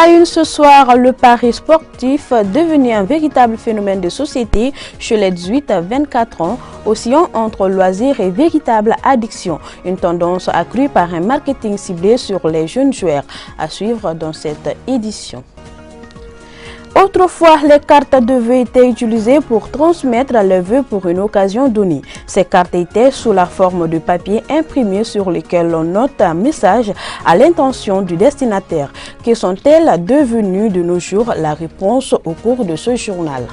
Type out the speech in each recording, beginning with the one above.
la une ce soir, le pari sportif devenu un véritable phénomène de société chez les 18-24 ans, oscillant entre loisirs et véritable addiction. Une tendance accrue par un marketing ciblé sur les jeunes joueurs. À suivre dans cette édition. Autrefois, les cartes de vœux étaient utilisées pour transmettre les vœux pour une occasion donnée. Ces cartes étaient sous la forme de papier imprimé sur lequel l'on note un message à l'intention du destinataire. Que sont-elles devenues de nos jours? La réponse au cours de ce journal.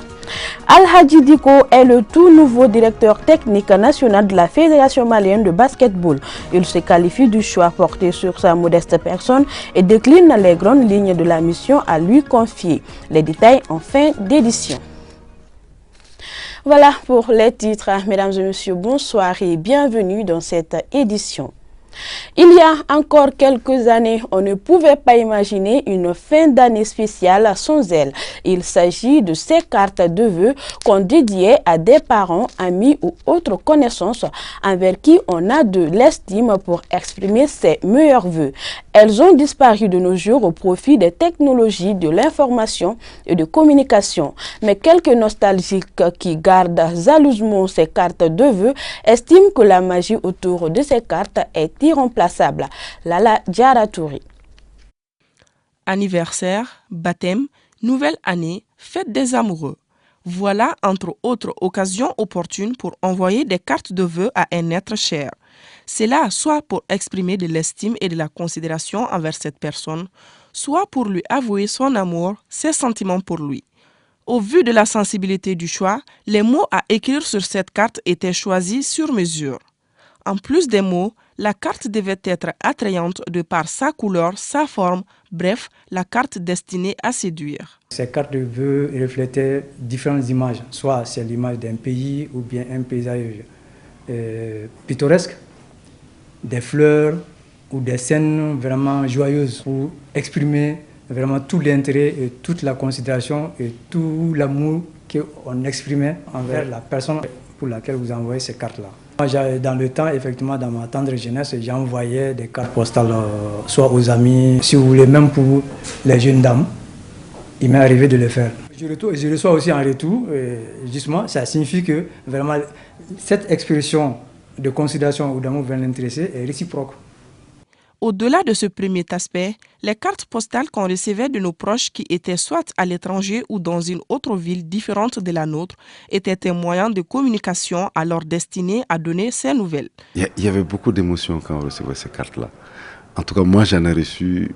Al-Hadji Diko est le tout nouveau directeur technique national de la Fédération malienne de basketball. Il se qualifie du choix porté sur sa modeste personne et décline les grandes lignes de la mission à lui confier. Les détails en fin d'édition. Voilà pour les titres. Mesdames et messieurs, bonsoir et bienvenue dans cette édition. Il y a encore quelques années, on ne pouvait pas imaginer une fin d'année spéciale sans elle. Il s'agit de ces cartes de vœux qu'on dédiait à des parents, amis ou autres connaissances envers qui on a de l'estime pour exprimer ses meilleurs vœux. Elles ont disparu de nos jours au profit des technologies de l'information et de communication. Mais quelques nostalgiques qui gardent jalousement ces cartes de vœux estiment que la magie autour de ces cartes est irremplaçable. Lala Djaratouri. Anniversaire, baptême, nouvelle année, fête des amoureux. Voilà entre autres occasions opportunes pour envoyer des cartes de vœux à un être cher. C'est là soit pour exprimer de l'estime et de la considération envers cette personne, soit pour lui avouer son amour, ses sentiments pour lui. Au vu de la sensibilité du choix, les mots à écrire sur cette carte étaient choisis sur mesure. En plus des mots, la carte devait être attrayante de par sa couleur, sa forme, bref, la carte destinée à séduire. Ces cartes de vœux reflétaient différentes images, soit c'est l'image d'un pays ou bien un paysage pittoresque, des fleurs ou des scènes vraiment joyeuses pour exprimer vraiment tout l'intérêt et toute la considération et tout l'amour qu'on exprimait envers la personne pour laquelle vous envoyez ces cartes-là. Dans le temps, effectivement, dans ma tendre jeunesse, j'envoyais des cartes postales, soit aux amis, si vous voulez, même pour les jeunes dames. Il m'est arrivé de le faire. Je reçois aussi en retour, justement, ça signifie que vraiment cette expression de considération ou d'amour vers l'intéressé est réciproque. Au-delà de ce premier aspect, les cartes postales qu'on recevait de nos proches qui étaient soit à l'étranger ou dans une autre ville différente de la nôtre étaient un moyen de communication alors destiné à donner ces nouvelles. Il y avait beaucoup d'émotions quand on recevait ces cartes-là. En tout cas, moi, j'en ai reçu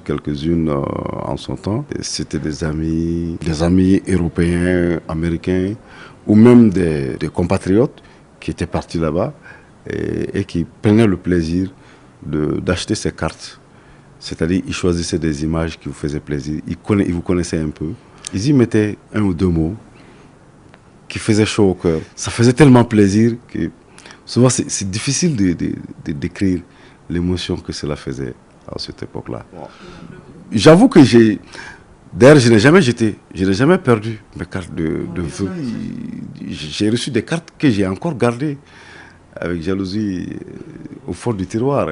quelques-unes en son temps. C'était des amis européens, américains, ou même des compatriotes qui étaient partis là-bas et qui prenaient le plaisir d'acheter ces cartes. C'est-à-dire, ils choisissaient des images qui vous faisaient plaisir. Ils vous connaissaient un peu. Ils y mettaient un ou deux mots qui faisaient chaud au cœur. Ça faisait tellement plaisir que souvent, c'est difficile de décrire l'émotion que cela faisait à cette époque-là. J'avoue que d'ailleurs, je n'ai jamais perdu mes cartes de vœux. J'ai reçu des cartes que j'ai encore gardées avec jalousie au fond du tiroir.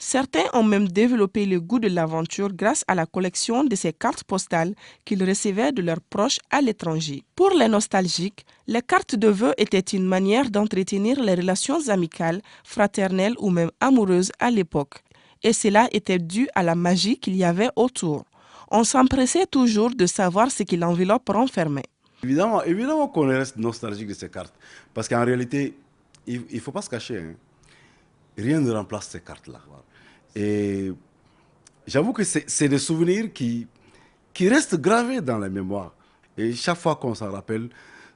Certains ont même développé le goût de l'aventure grâce à la collection de ces cartes postales qu'ils recevaient de leurs proches à l'étranger. Pour les nostalgiques, les cartes de vœux étaient une manière d'entretenir les relations amicales, fraternelles ou même amoureuses à l'époque. Et cela était dû à la magie qu'il y avait autour. On s'empressait toujours de savoir ce que l'enveloppe renfermait. Évidemment qu'on reste nostalgique de ces cartes, parce qu'en réalité, il ne faut pas se cacher, hein. Rien ne remplace ces cartes-là. Et j'avoue que c'est des souvenirs qui restent gravés dans la mémoire. Et chaque fois qu'on s'en rappelle,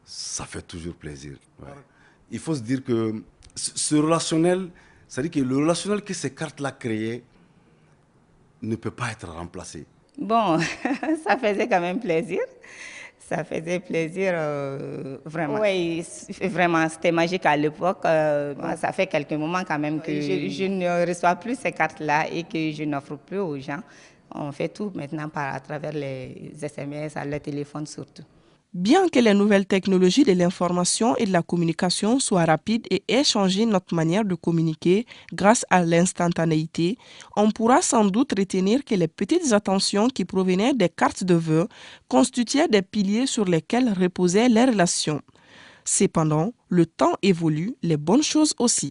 ça fait toujours plaisir. Ouais. Il faut se dire que ce relationnel, c'est-à-dire que le relationnel que ces cartes-là créaient ne peut pas être remplacé. Bon, ça faisait quand même plaisir. Ça faisait plaisir, vraiment. Oui, vraiment, c'était magique à l'époque. Ça fait quelques moments quand même que je ne reçois plus ces cartes-là et que je n'offre plus aux gens. On fait tout maintenant à travers les SMS, à leur téléphone surtout. Bien que les nouvelles technologies de l'information et de la communication soient rapides et aient changé notre manière de communiquer grâce à l'instantanéité, on pourra sans doute retenir que les petites attentions qui provenaient des cartes de vœux constituaient des piliers sur lesquels reposaient les relations. Cependant, le temps évolue, les bonnes choses aussi.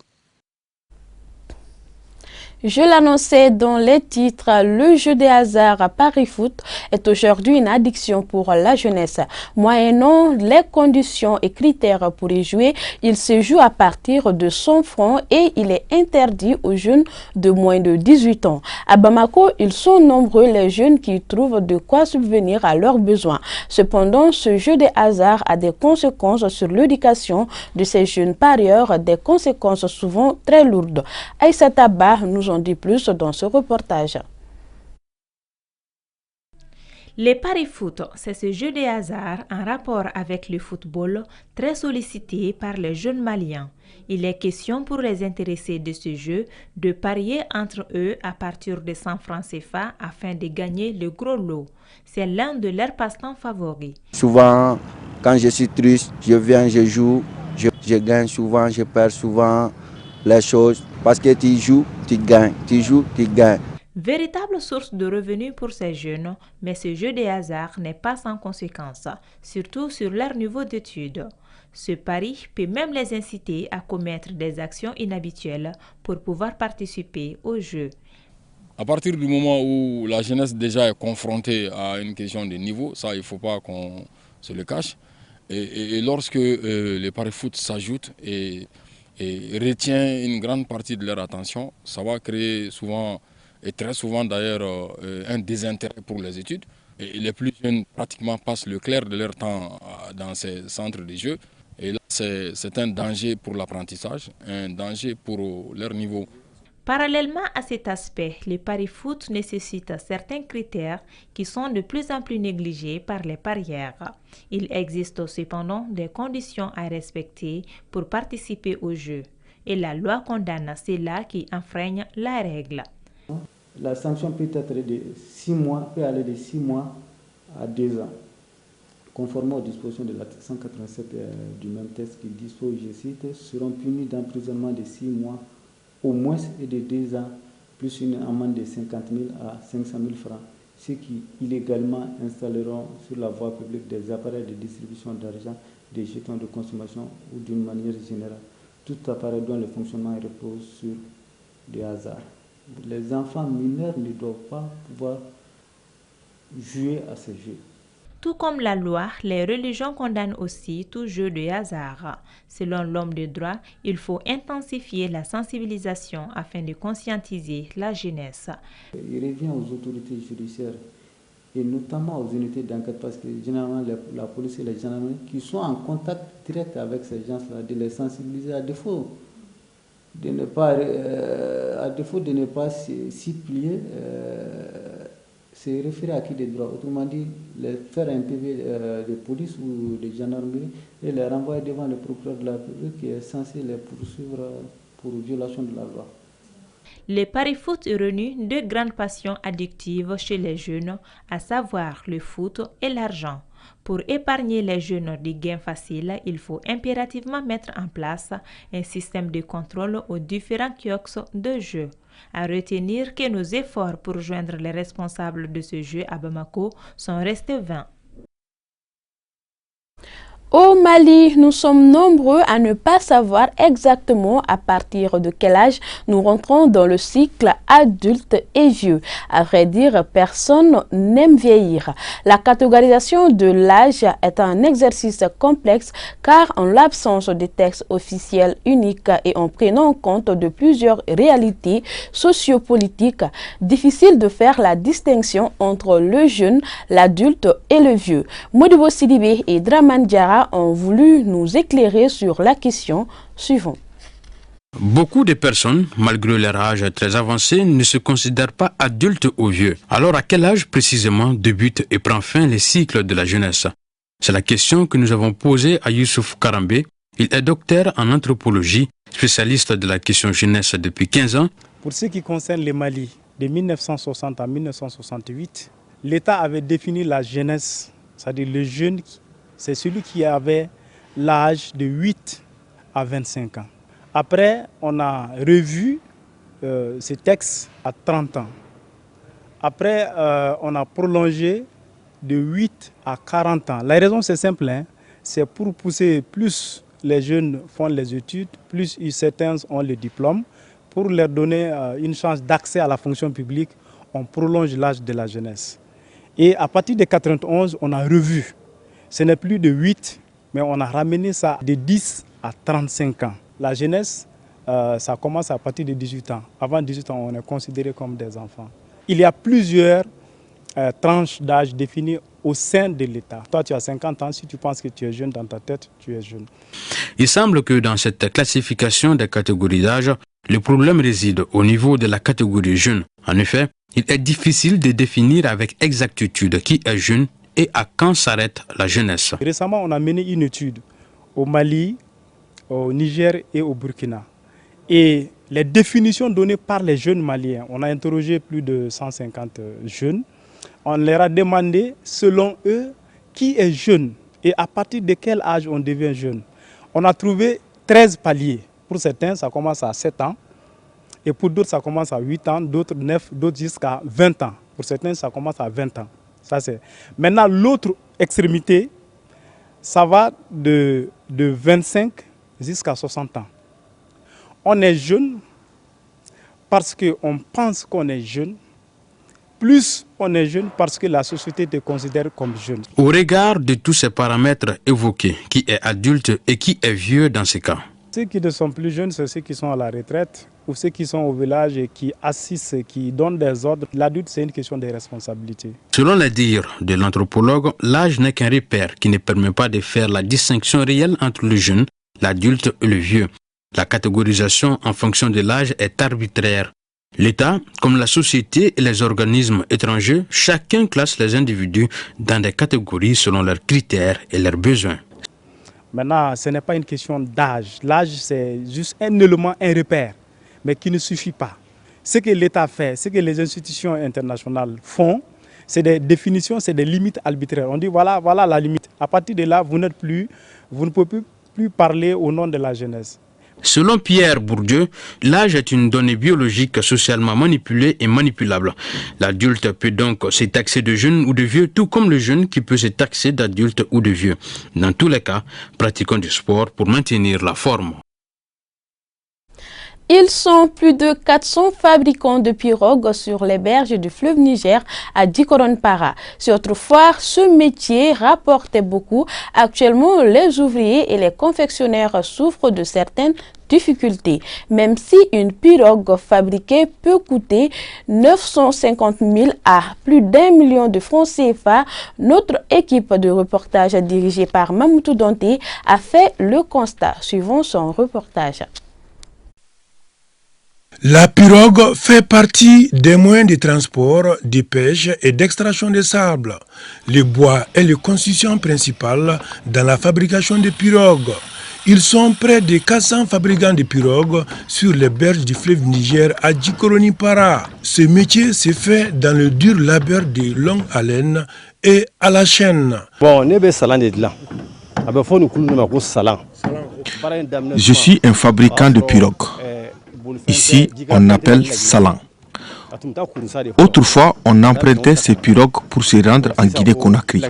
Je l'annonçais dans les titres, le jeu des hasards à Paris Foot est aujourd'hui une addiction pour la jeunesse. Moyennant les conditions et critères pour y jouer, il se joue à partir de 100 francs et il est interdit aux jeunes de moins de 18 ans. À Bamako, ils sont nombreux les jeunes qui trouvent de quoi subvenir à leurs besoins. Cependant, ce jeu des hasards a des conséquences sur l'éducation de ces jeunes parieurs, des conséquences souvent très lourdes. Aïssata Ba nous en dit plus dans ce reportage. Les paris foot, c'est ce jeu de hasard en rapport avec le football très sollicité par les jeunes Maliens. Il est question pour les intéressés de ce jeu de parier entre eux à partir de 100 francs CFA afin de gagner le gros lot. C'est l'un de leurs passe-temps favoris. Souvent, quand je suis triste, je viens, je joue, je gagne souvent, je perds souvent les choses. Parce que tu joues, tu gagnes, tu joues, tu gagnes. Véritable source de revenus pour ces jeunes, mais ce jeu de hasard n'est pas sans conséquences, surtout sur leur niveau d'études. Ce pari peut même les inciter à commettre des actions inhabituelles pour pouvoir participer au jeu. À partir du moment où la jeunesse déjà est confrontée à une question de niveau, ça il ne faut pas qu'on se le cache, et lorsque les paris foot s'ajoutent et retient une grande partie de leur attention, ça va créer souvent, et très souvent d'ailleurs, un désintérêt pour les études. Et les plus jeunes pratiquement passent le clair de leur temps dans ces centres de jeux. Et là, c'est un danger pour l'apprentissage, un danger pour leur niveau. Parallèlement à cet aspect, les paris foot nécessitent certains critères qui sont de plus en plus négligés par les parieurs. Il existe cependant des conditions à respecter pour participer au jeu. Et la loi condamne ceux-là qui enfreignent la règle. La sanction peut être de 6 mois, peut aller de 6 mois à 2 ans. Conformément aux dispositions de l'article 187 du même texte qui dispose, je cite, seront punis d'emprisonnement de 6 mois au moins et de 2 ans, plus une amende de 50 000 à 500 000 francs, ceux qui illégalement installeront sur la voie publique des appareils de distribution d'argent, des jetons de consommation ou d'une manière générale, tout appareil dont le fonctionnement repose sur des hasards. Les enfants mineurs ne doivent pas pouvoir jouer à ces jeux. Tout comme la loi, les religions condamnent aussi tout jeu de hasard. Selon l'homme de droit, il faut intensifier la sensibilisation afin de conscientiser la jeunesse. Il revient aux autorités judiciaires et notamment aux unités d'enquête parce que généralement la police et les gendarmeries qui sont en contact direct avec ces gens-là, de les sensibiliser à défaut de ne pas s'y plier. C'est référé à qui des droits, autrement dit, faire un PV de police ou de gendarmerie et les renvoyer devant le procureur de la République qui est censé les poursuivre pour violation de la loi. Les paris foot réunissent deux grandes passions addictives chez les jeunes, à savoir le foot et l'argent. Pour épargner les jeunes des gains faciles, il faut impérativement mettre en place un système de contrôle aux différents kiosques de jeux. À retenir que nos efforts pour joindre les responsables de ce jeu à Bamako sont restés vains. Au Mali, nous sommes nombreux à ne pas savoir exactement à partir de quel âge nous rentrons dans le cycle adulte et vieux. À vrai dire, personne n'aime vieillir. La catégorisation de l'âge est un exercice complexe car en l'absence de textes officiels uniques et en prenant en compte de plusieurs réalités sociopolitiques, difficile de faire la distinction entre le jeune, l'adulte et le vieux. Modibo Sidibé et Draman Diarra ont voulu nous éclairer sur la question suivante. Beaucoup de personnes, malgré leur âge très avancé, ne se considèrent pas adultes ou vieux. Alors à quel âge précisément débute et prend fin les cycles de la jeunesse? C'est la question que nous avons posée à Youssouf Karambé. Il est docteur en anthropologie, spécialiste de la question jeunesse depuis 15 ans. Pour ce qui concerne le Mali, de 1960 à 1968, l'État avait défini la jeunesse, c'est-à-dire le jeune. c'est celui qui avait l'âge de 8 à 25 ans. Après, on a revu ce texte à 30 ans. Après, on a prolongé de 8 à 40 ans. La raison, c'est simple, hein, c'est pour pousser plus les jeunes font les études, plus certains ont le diplôme. Pour leur donner une chance d'accès à la fonction publique, on prolonge l'âge de la jeunesse. Et à partir de 91, on a revu. Ce n'est plus de 8, mais on a ramené ça de 10 à 35 ans. La jeunesse, ça commence à partir de 18 ans. Avant 18 ans, on est considéré comme des enfants. Il y a plusieurs tranches d'âge définies au sein de l'État. Toi, tu as 50 ans, si tu penses que tu es jeune dans ta tête, tu es jeune. Il semble que dans cette classification des catégories d'âge, le problème réside au niveau de la catégorie jeune. En effet, il est difficile de définir avec exactitude qui est jeune et à quand s'arrête la jeunesse. Récemment, on a mené une étude au Mali, au Niger et au Burkina. Et les définitions données par les jeunes maliens, on a interrogé plus de 150 jeunes. On leur a demandé, selon eux, qui est jeune et à partir de quel âge on devient jeune. On a trouvé 13 paliers. Pour certains, ça commence à 7 ans. Et pour d'autres, ça commence à 8 ans, d'autres 9, d'autres jusqu'à 20 ans. Pour certains, ça commence à 20 ans. Ça, c'est... Maintenant, l'autre extrémité, ça va de 25 jusqu'à 60 ans. On est jeune parce qu'on pense qu'on est jeune. Plus on est jeune parce que la société te considère comme jeune. Au regard de tous ces paramètres évoqués, qui est adulte et qui est vieux dans ces cas? Ceux qui ne sont plus jeunes, c'est ceux qui sont à la retraite ou ceux qui sont au village et qui assistent, qui donnent des ordres. L'adulte, c'est une question de responsabilité. Selon les dires de l'anthropologue, l'âge n'est qu'un repère qui ne permet pas de faire la distinction réelle entre le jeune, l'adulte et le vieux. La catégorisation en fonction de l'âge est arbitraire. L'État, comme la société et les organismes étrangers, chacun classe les individus dans des catégories selon leurs critères et leurs besoins. Maintenant, ce n'est pas une question d'âge. L'âge, c'est juste un élément, un repère, mais qui ne suffit pas. Ce que l'État fait, ce que les institutions internationales font, c'est des définitions, c'est des limites arbitraires. On dit voilà la limite. À partir de là, vous ne pouvez plus parler au nom de la jeunesse. Selon Pierre Bourdieu, l'âge est une donnée biologique socialement manipulée et manipulable. L'adulte peut donc se taxer de jeune ou de vieux, tout comme le jeune qui peut se taxer d'adulte ou de vieux. Dans tous les cas, pratiquons du sport pour maintenir la forme. Ils sont plus de 400 fabricants de pirogues sur les berges du fleuve Niger à Dikoron-Para. Sur autrefois, ce métier rapportait beaucoup. Actuellement, les ouvriers et les confectionnaires souffrent de certaines difficultés. Même si une pirogue fabriquée peut coûter 950 000 à plus d'1 million de francs CFA, notre équipe de reportage dirigée par Mamoutou Danté a fait le constat. Suivons son reportage. La pirogue fait partie des moyens de transport, de pêche et d'extraction de sable. Le bois est le constituant principal dans la fabrication de pirogues. Ils sont près de 400 fabricants de pirogues sur les berges du fleuve Niger à Djikoroni-Para. Ce métier se fait dans le dur labeur de longue haleine et à la chaîne. Je suis un fabricant de pirogues. Ici, on appelle salan. Autrefois, on empruntait ces pirogues pour se rendre en Guinée-Conakry.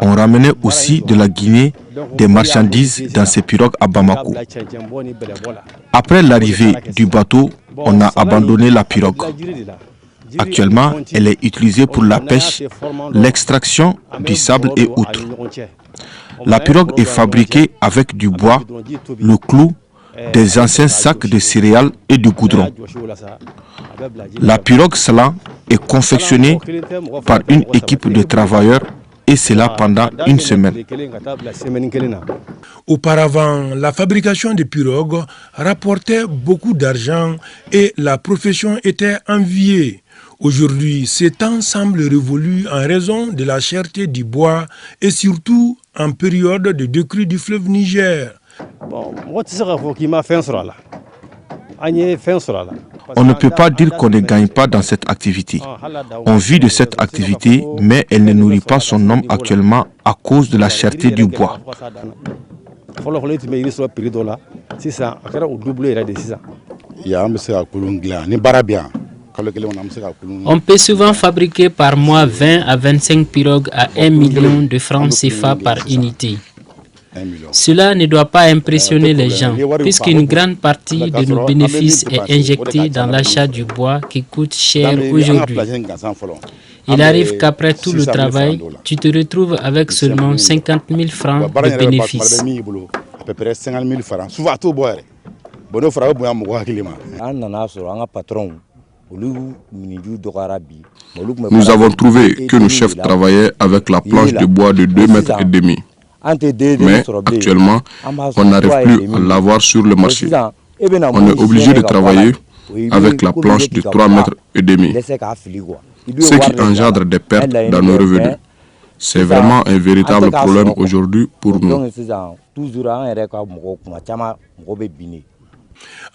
On ramenait aussi de la Guinée des marchandises dans ces pirogues à Bamako. Après l'arrivée du bateau, on a abandonné la pirogue. Actuellement, elle est utilisée pour la pêche, l'extraction du sable et autres. La pirogue est fabriquée avec du bois, le clou, des anciens sacs de céréales et de goudron. La pirogue salan est confectionnée par une équipe de travailleurs et cela pendant une semaine. Auparavant, la fabrication de pirogues rapportait beaucoup d'argent et la profession était enviée. Aujourd'hui, ce temps semble révolu en raison de la cherté du bois et surtout en période de décrue du fleuve Niger. On ne peut pas dire qu'on ne gagne pas dans cette activité. On vit de cette activité, mais elle ne nourrit pas son homme actuellement à cause de la cherté du bois. On peut souvent fabriquer par mois 20 à 25 pirogues à 1 million de francs CFA par unité. Cela ne doit pas impressionner les gens, puisqu'une grande partie de nos bénéfices est injectée dans l'achat du bois qui coûte cher aujourd'hui. Il arrive qu'après tout le travail, tu te retrouves avec seulement 50 000 francs de bénéfices. Nous avons trouvé que nos chefs travaillaient avec la planche de bois de 2,5 mètres. Mais actuellement, on n'arrive plus à l'avoir sur le marché. On est obligé de travailler avec la planche de 3,5 mètres. Ce qui engendre des pertes dans nos revenus. C'est vraiment un véritable problème aujourd'hui pour nous.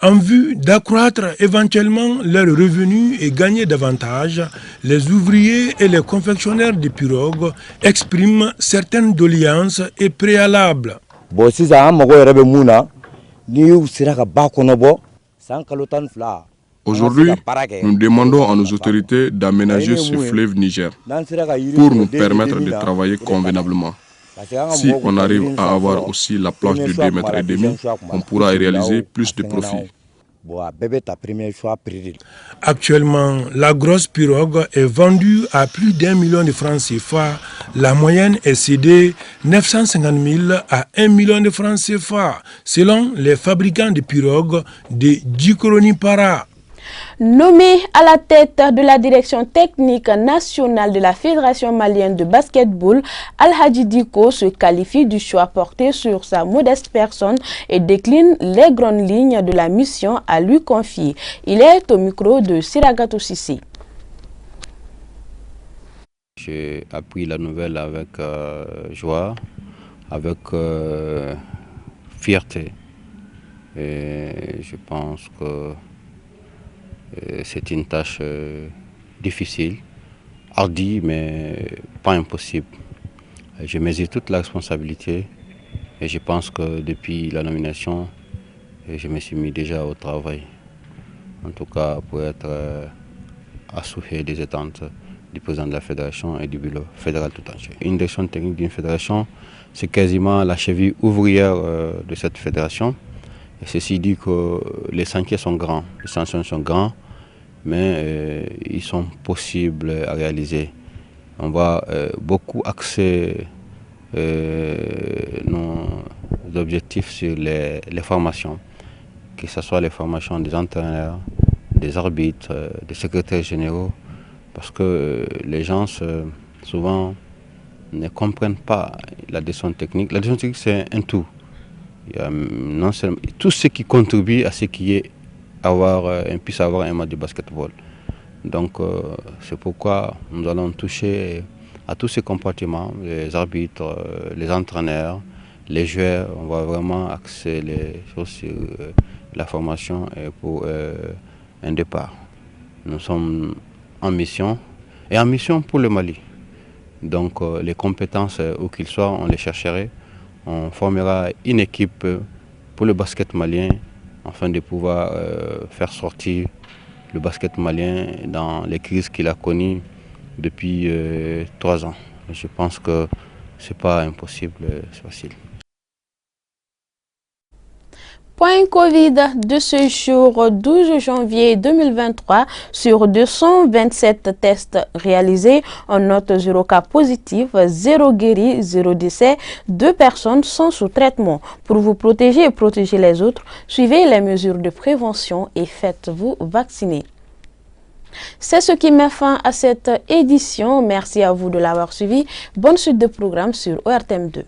En vue d'accroître éventuellement leurs revenus et gagner davantage, les ouvriers et les confectionnaires de pirogues expriment certaines doléances et préalables. Aujourd'hui, nous demandons à nos autorités d'aménager ce fleuve Niger pour nous permettre de travailler convenablement. Si on arrive à avoir aussi la planche de 2,5 mètres, on pourra réaliser plus de profit. Actuellement, la grosse pirogue est vendue à plus d'1 million de francs CFA. La moyenne est cédée 950 000 à 1 million de francs CFA, selon les fabricants de pirogues de Djikoroni-Para. Nommé à la tête de la direction technique nationale de la Fédération malienne de basketball, Al-Hadji Diko se qualifie du choix porté sur sa modeste personne et décline les grandes lignes de la mission à lui confier. Il est au micro de Siragato Sissi. J'ai appris la nouvelle avec joie, avec fierté. Et je pense que c'est une tâche difficile, hardie, mais pas impossible. Je mesure toute la responsabilité et je pense que depuis la nomination, je me suis mis déjà au travail. En tout cas, pour être assouci des attentes du président de la fédération et du bureau fédéral tout entier. Une direction technique d'une fédération, c'est quasiment la cheville ouvrière de cette fédération. Et ceci dit que les chantiers sont grands, les sanctions sont grands, mais ils sont possibles à réaliser. On va beaucoup axer nos objectifs sur les formations, que ce soit les formations des entraîneurs, des arbitres, des secrétaires généraux, parce que les gens souvent ne comprennent pas la décision technique. La décision technique, c'est un tout. Il y a non seulement tout ce qui contribue à ce qui est puisse avoir un match de basketball. Donc c'est pourquoi nous allons toucher à tous ces compartiments, les arbitres, les entraîneurs, les joueurs. On va vraiment axer les choses sur la formation et pour un départ. Nous sommes en mission et en mission pour le Mali. Donc les compétences, où qu'ils soient, on les chercherait. On formera une équipe pour le basket malien afin de pouvoir faire sortir le basket malien dans les crises qu'il a connues depuis 3 ans. Je pense que ce n'est pas impossible, c'est facile. Point Covid de ce jour 12 janvier 2023, sur 227 tests réalisés, on note 0 cas positif, 0 guéris, 0 décès, 2 personnes sont sous traitement. Pour vous protéger et protéger les autres, suivez les mesures de prévention et faites-vous vacciner. C'est ce qui met fin à cette édition. Merci à vous de l'avoir suivi. Bonne suite de programme sur ORTM2.